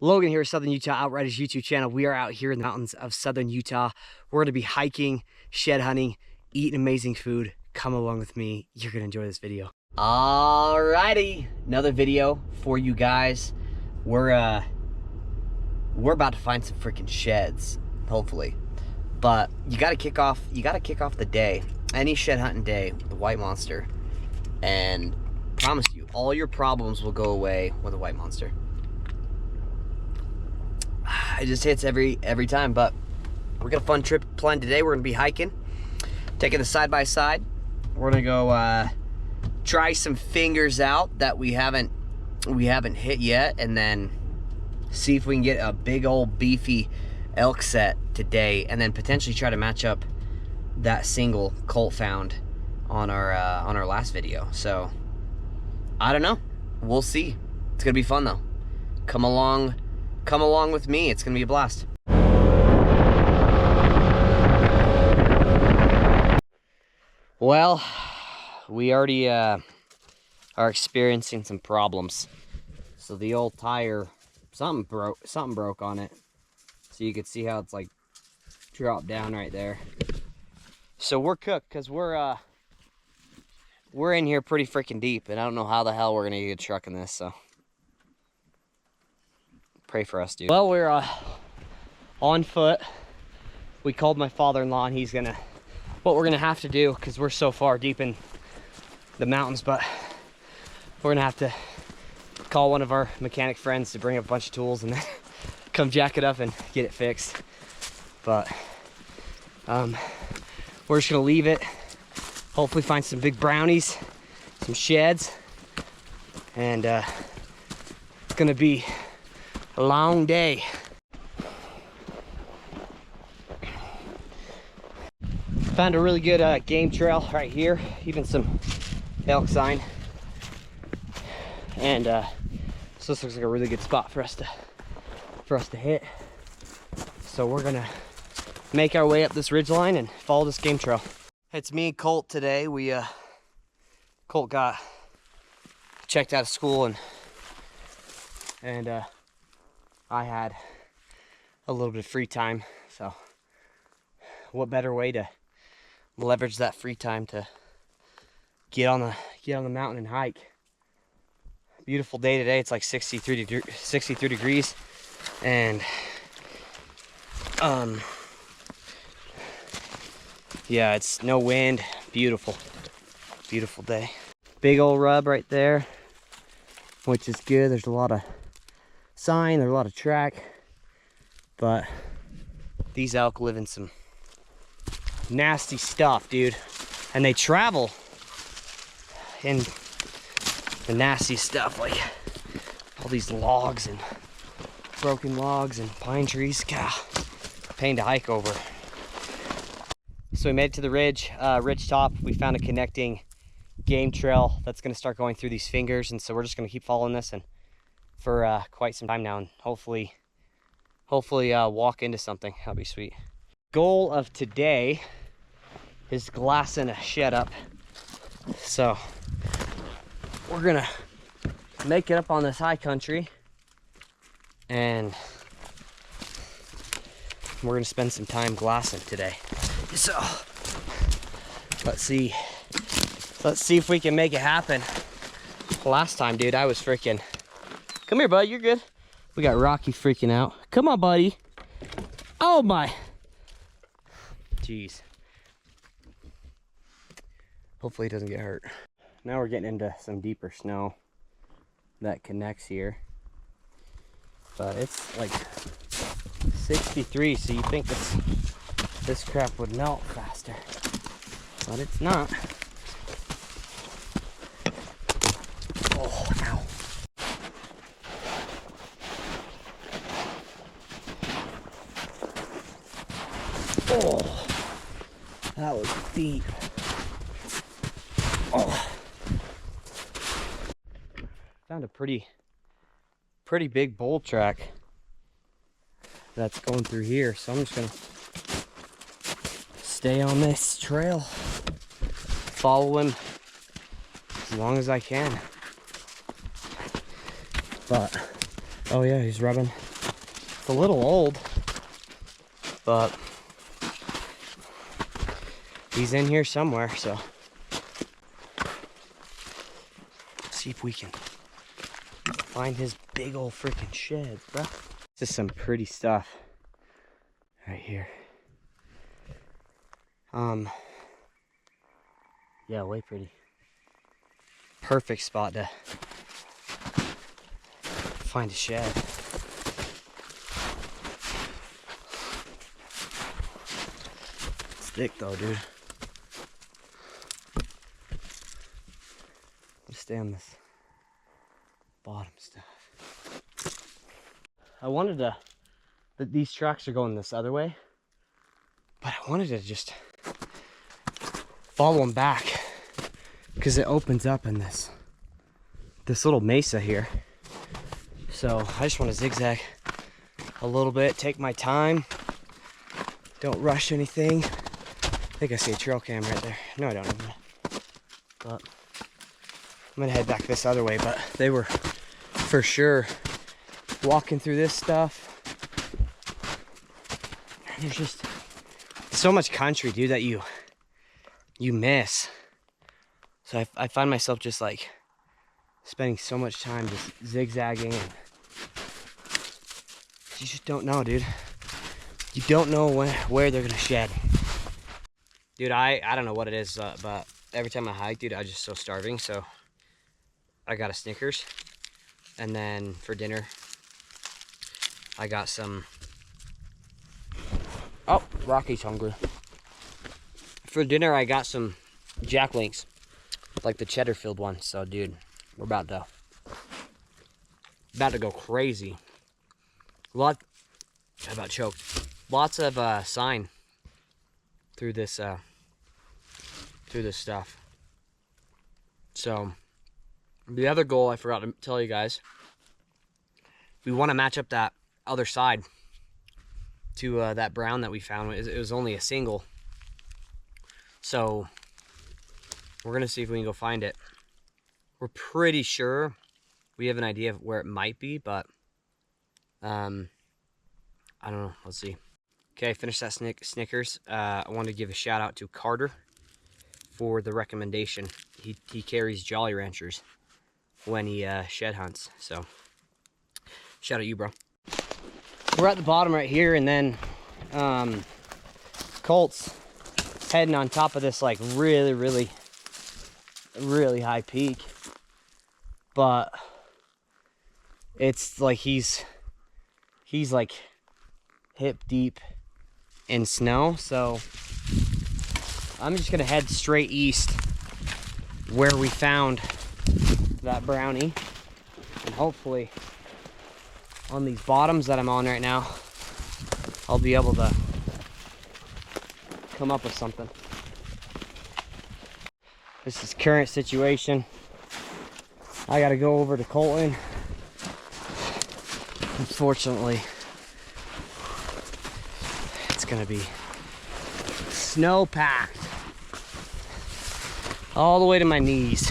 Logan here, Southern Utah Outriders YouTube channel. We are out here in the mountains of Southern Utah. We're going to be hiking, shed hunting, eating amazing food. Come along with me. You're going to enjoy this video. Alrighty, another video for you guys. We're about to find some freaking sheds, hopefully. But you got to kick off the day, any shed hunting day, with the white monster. And promise you, all your problems will go away with a white monster. It just hits every time. But we got a fun trip planned today. We're gonna be hiking, taking the side-by-side. We're gonna go try some fingers out that we haven't hit yet, and then see if we can get a big old beefy elk set today, and then potentially try to match up that single Colt found on our last video. So I don't know, we'll see. It's gonna be fun though. Come along with me. It's gonna be a blast. Well, we already are experiencing some problems. So the old tire, something broke on it. So you can see how it's like dropped down right there. So we're cooked, because we're in here pretty freaking deep, and I don't know how the hell we're gonna get a truck in this. So pray for us, dude. Well, we're on foot. We called my father-in-law, and he's gonna, what we're gonna have to do, because we're so far deep in the mountains, but we're gonna have to call one of our mechanic friends to bring up a bunch of tools and then come jack it up and get it fixed. But we're just gonna leave it, hopefully find some big brownies, some sheds, and it's gonna be a long day. Found a really good game trail right here, even some elk sign, and so this looks like a really good spot for us to hit. So we're gonna make our way up this ridge line and follow this game trail. It's me and Colt today. Colt got checked out of school, and I had a little bit of free time. So what better way to leverage that free time to get on the mountain and hike. Beautiful day today. It's like 63 degrees, and yeah, it's no wind. Beautiful day. Big old rub right there, which is good. There's a lot of sign, there's a lot of track, but these elk live in some nasty stuff, dude, and they travel in the nasty stuff, like all these logs and broken logs and pine trees. God, pain to hike over. So we made it to the ridge top. We found a connecting game trail that's going to start going through these fingers, and so we're just going to keep following this and for quite some time now, and hopefully walk into something. That'll be sweet. Goal of today is glassing a shed up. So we're gonna make it up on this high country, and we're gonna spend some time glassing today. So let's see if we can make it happen. Last time, dude, I was freaking, come here, bud, you're good. We got Rocky freaking out. Come on, buddy. Oh my, jeez. Hopefully he doesn't get hurt. Now we're getting into some deeper snow that connects here, but it's like 63, so you think this crap would melt faster, but it's not. Oh, ow. Oh, that was deep. Oh, found a pretty big bull track that's going through here, so I'm just gonna stay on this trail, follow him as long as I can. But oh yeah, he's rubbing a little old, but he's in here somewhere, so let's see if we can find his big old freaking shed, bro. This is some pretty stuff right here. Yeah, way pretty. Perfect spot to find a shed. It's thick though, dude. Let's stay on this bottom stuff. I wanted to, these tracks are going this other way, but I wanted to just follow them back because it opens up in this little mesa here. So I just want to zigzag a little bit, take my time, don't rush anything. I think I see a trail cam right there. No, I don't. But I'm gonna head back this other way, but they were for sure walking through this stuff. And there's just so much country, dude, that you miss. So I find myself just like spending so much time just zigzagging, and you just don't know, dude. You don't know where they're gonna shed. Dude, I don't know what it is, but every time I hike, dude, I'm just so starving. So I got a Snickers, and then for dinner, I got some. Oh, Rocky's hungry. For dinner, I got some Jack Links, like the cheddar filled one. So, dude, we're about to go crazy. I about choked. Lots of sign through this stuff. So the other goal I forgot to tell you guys, we want to match up that other side to that brown that we found. It was only a single, so we're gonna see if we can go find it. We're pretty sure we have an idea of where it might be, but I don't know. Let's see. Okay, finished that Snickers. I want to give a shout out to Carter for the recommendation. He carries Jolly Ranchers when he shed hunts. So shout out you, bro. We're at the bottom right here, and then Kolts heading on top of this like really high peak, but it's like he's like hip deep in snow. So I'm just gonna head straight east where we found that brownie, and hopefully on these bottoms that I'm on right now, I'll be able to come up with something. This is current situation. I gotta go over to Colton. Unfortunately, it's gonna be snow packed all the way to my knees,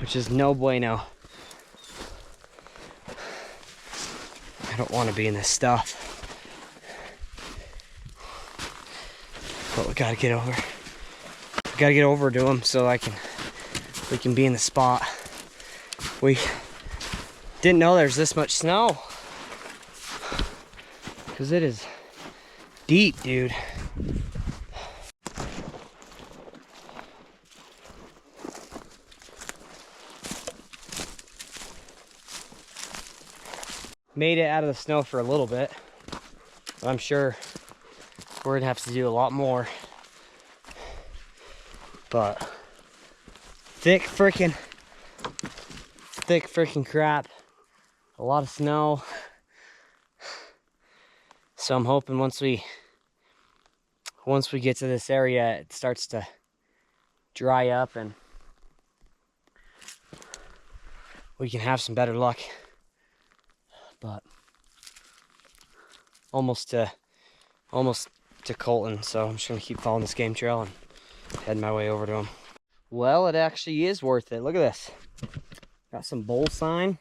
which is no bueno. I don't want to be in this stuff, but we gotta get over. We gotta get over to him so we can be in the spot. We didn't know there's this much snow, because it is deep, dude. Made it out of the snow for a little bit, but I'm sure we're gonna have to do a lot more. But thick freaking crap, a lot of snow. So I'm hoping once we get to this area, it starts to dry up and we can have some better luck. But almost to Colton, so I'm just gonna keep following this game trail and heading my way over to him. Well, it actually is worth it. Look at this. Got some bowl sign.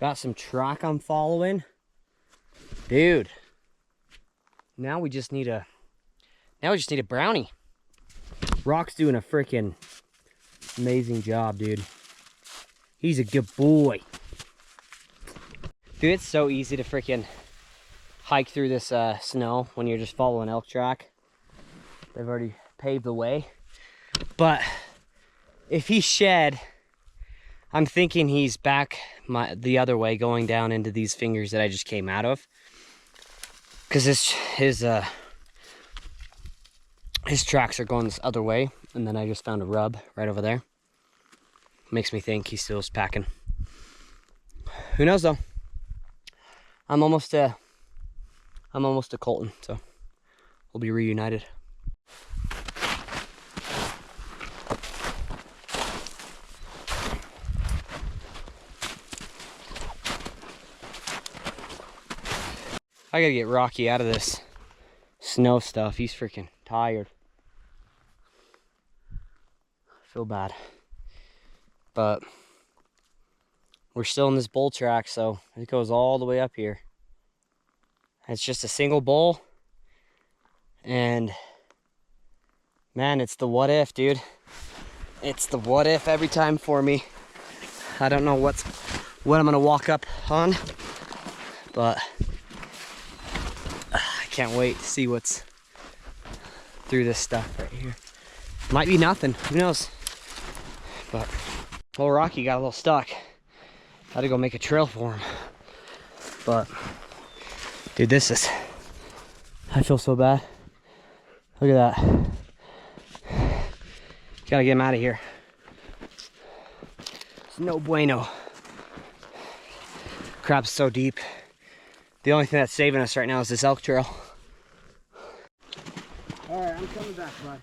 Got some track I'm following. Dude. Now we just need a brownie. Rock's doing a freaking amazing job, dude. He's a good boy. Dude, it's so easy to freaking hike through this snow when you're just following elk track. They've already paved the way. But if he shed, I'm thinking he's back the other way, going down into these fingers that I just came out of. Because his tracks are going this other way, and then I just found a rub right over there. Makes me think he still's packing. Who knows though? I'm almost to Colton, so we'll be reunited. I gotta get Rocky out of this snow stuff. He's freaking tired. I feel bad. But we're still in this bull track, so it goes all the way up here. It's just a single bull. And man, it's the what if, dude. It's the what if every time for me. I don't know what I'm gonna walk up on, but I can't wait to see what's through this stuff right here. Might be nothing, who knows? But old Rocky got a little stuck. Had to go make a trail for him. But dude, I feel so bad. Look at that. Gotta get him out of here. It's no bueno. Crap's so deep. The only thing that's saving us right now is this elk trail. Alright, I'm coming back, bud.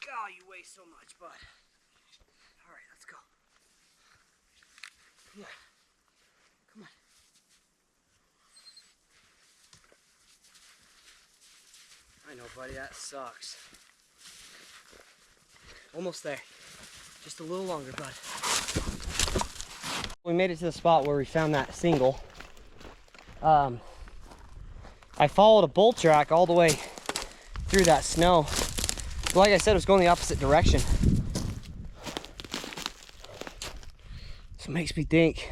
God, you weigh so much, bud. Alright, let's go. Come on. Come on. I know, buddy, that sucks. Almost there. Just a little longer, bud. We made it to the spot where we found that single. I followed a bull track all the way through that snow. Like I said, it was going the opposite direction. So it makes me think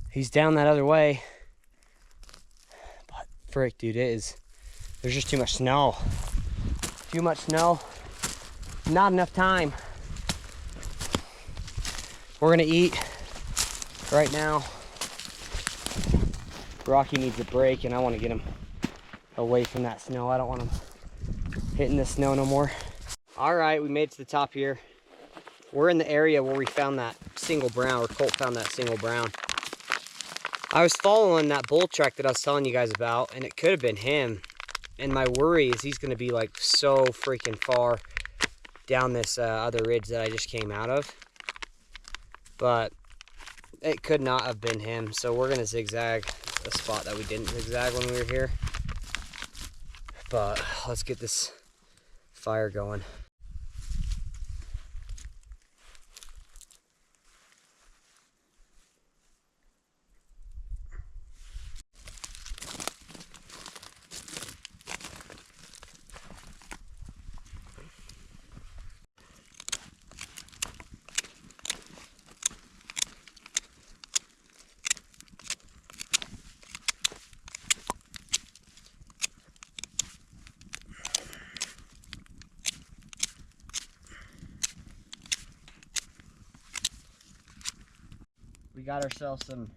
he's down that other way. But frick, dude, there's just too much snow. Too much snow. Not enough time. We're gonna eat right now. Rocky needs a break, and I want to get him away from that snow. I don't want him hitting the snow no more. All right, we made it to the top here. We're in the area where we found that single brown, or Colt found that single brown. I was following that bull track that I was telling you guys about, and it could have been him. And my worry is he's gonna be like so freaking far down this other ridge that I just came out of. But it could not have been him, so we're gonna zigzag a spot that we didn't zigzag when we were here. But let's get this fire going. We got ourselves some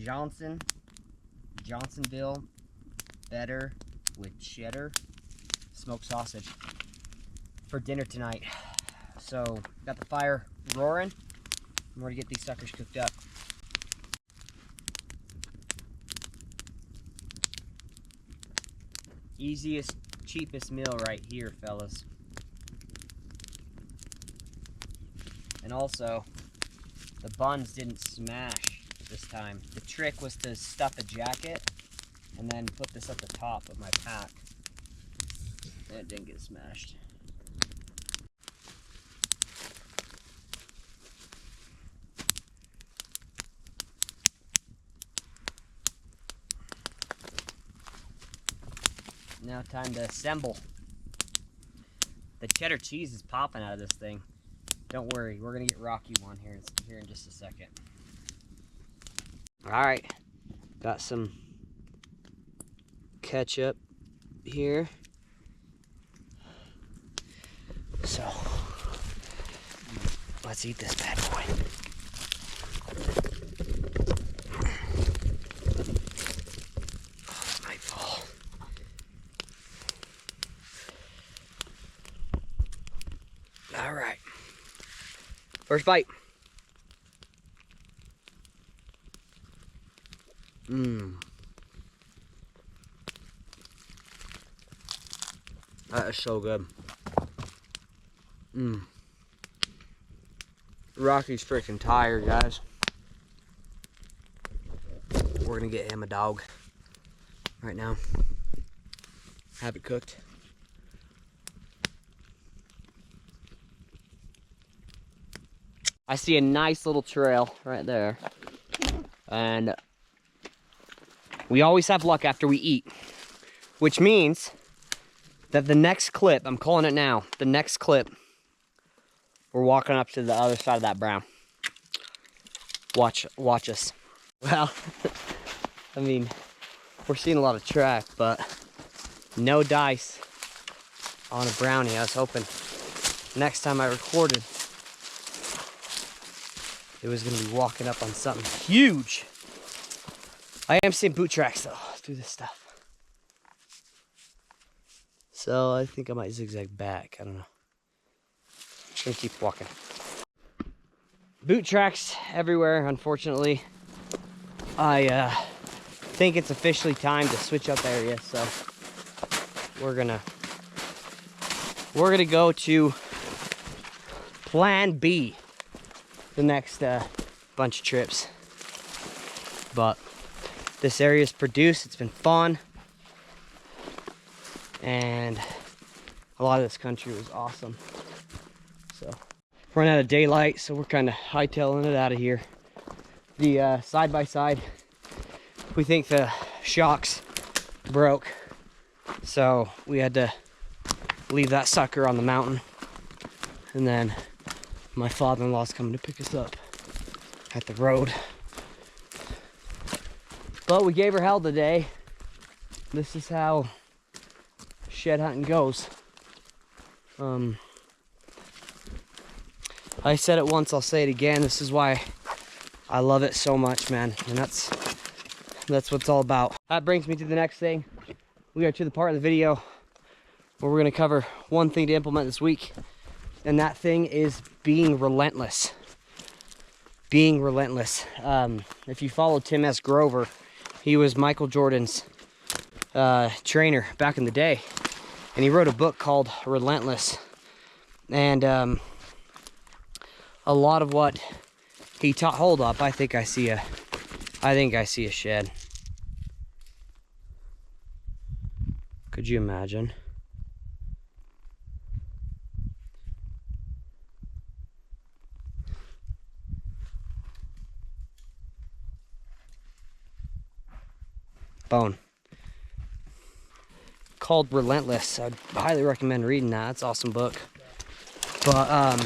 Johnsonville better with cheddar smoked sausage for dinner tonight. So got the fire roaring. I'm ready to get these suckers cooked up. Easiest, cheapest meal right here, fellas. And also, the buns didn't smash this time. The trick was to stuff a jacket and then put this at the top of my pack. And it didn't get smashed. Now time to assemble. The cheddar cheese is popping out of this thing. Don't worry, we're gonna get Rocky one here in just a second. All right, got some ketchup here. So let's eat this bad boy. Oh, it might fall. All right, first bite. That is so good. Rocky's freaking tired, guys. We're gonna get him a dog right now. Have it cooked. I see a nice little trail right there. And we always have luck after we eat, which means that the next clip, I'm calling it now, the next clip, we're walking up to the other side of that brown. Watch us. Well, I mean, we're seeing a lot of track, but no dice on a brownie. I was hoping next time I recorded, it was gonna be walking up on something huge. I am seeing boot tracks though through this stuff. So I think I might zigzag back. I don't know. I'm just gonna keep walking. Boot tracks everywhere, unfortunately. I think it's officially time to switch up areas, so we're gonna go to Plan B the next bunch of trips. But this area's produced, it's been fun. And a lot of this country was awesome. So we're running out of daylight, so we're kind of hightailing it out of here. The side-by-side, we think the shocks broke, so we had to leave that sucker on the mountain. And then my father-in-law's coming to pick us up at the road. But we gave her hell today. This is how shed hunting goes. I said it once, I'll say it again. This is why I love it so much, man. And that's what it's all about. That brings me to the next thing. We are to the part of the video where we're gonna cover one thing to implement this week. And that thing is being relentless. Being relentless. If you follow Tim S. Grover, he was Michael Jordan's trainer back in the day. And he wrote a book called Relentless. And a lot of what he taught, hold up, I think I see a shed. Could you imagine? Bone. Called Relentless. I'd highly recommend reading that. It's an awesome book. But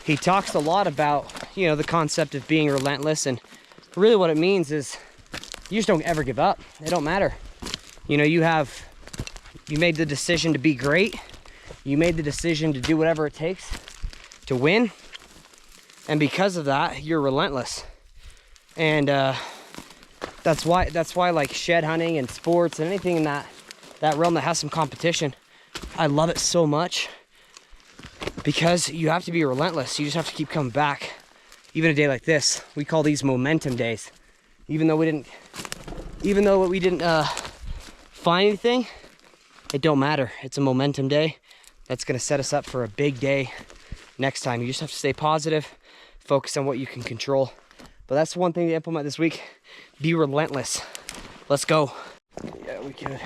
he talks a lot about, you know, the concept of being relentless, and really what it means is you just don't ever give up. It don't matter. You know, you made the decision to be great. You made the decision to do whatever it takes to win. And because of that, you're relentless. And that's why like shed hunting and sports and anything in that realm that has some competition, I love it so much, because you have to be relentless. You just have to keep coming back. Even a day like this, we call these momentum days. Even though we didn't find anything, it don't matter. It's a momentum day that's gonna set us up for a big day next time. You just have to stay positive, focus on what you can control. But that's one thing to implement this week. Be relentless. Let's go. Yeah, we could.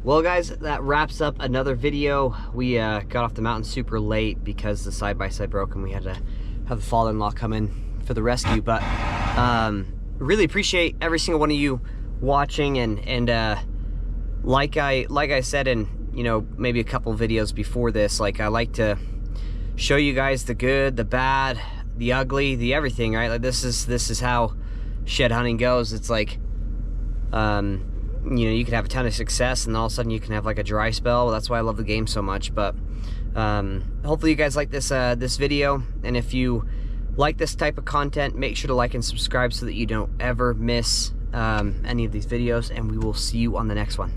Well guys, that wraps up another video. We got off the mountain super late because the side-by-side broke and we had to have the father-in-law come in for the rescue. But really appreciate every single one of you watching, and like I said in, you know, maybe a couple videos before this, like I like to show you guys the good, the bad, the ugly, the everything, right? Like this is how shed hunting goes. It's like you know, you can have a ton of success and all of a sudden you can have like a dry spell. That's why I love the game so much. But hopefully you guys like this this video, and if you like this type of content, make sure to like and subscribe so that you don't ever miss any of these videos, and we will see you on the next one.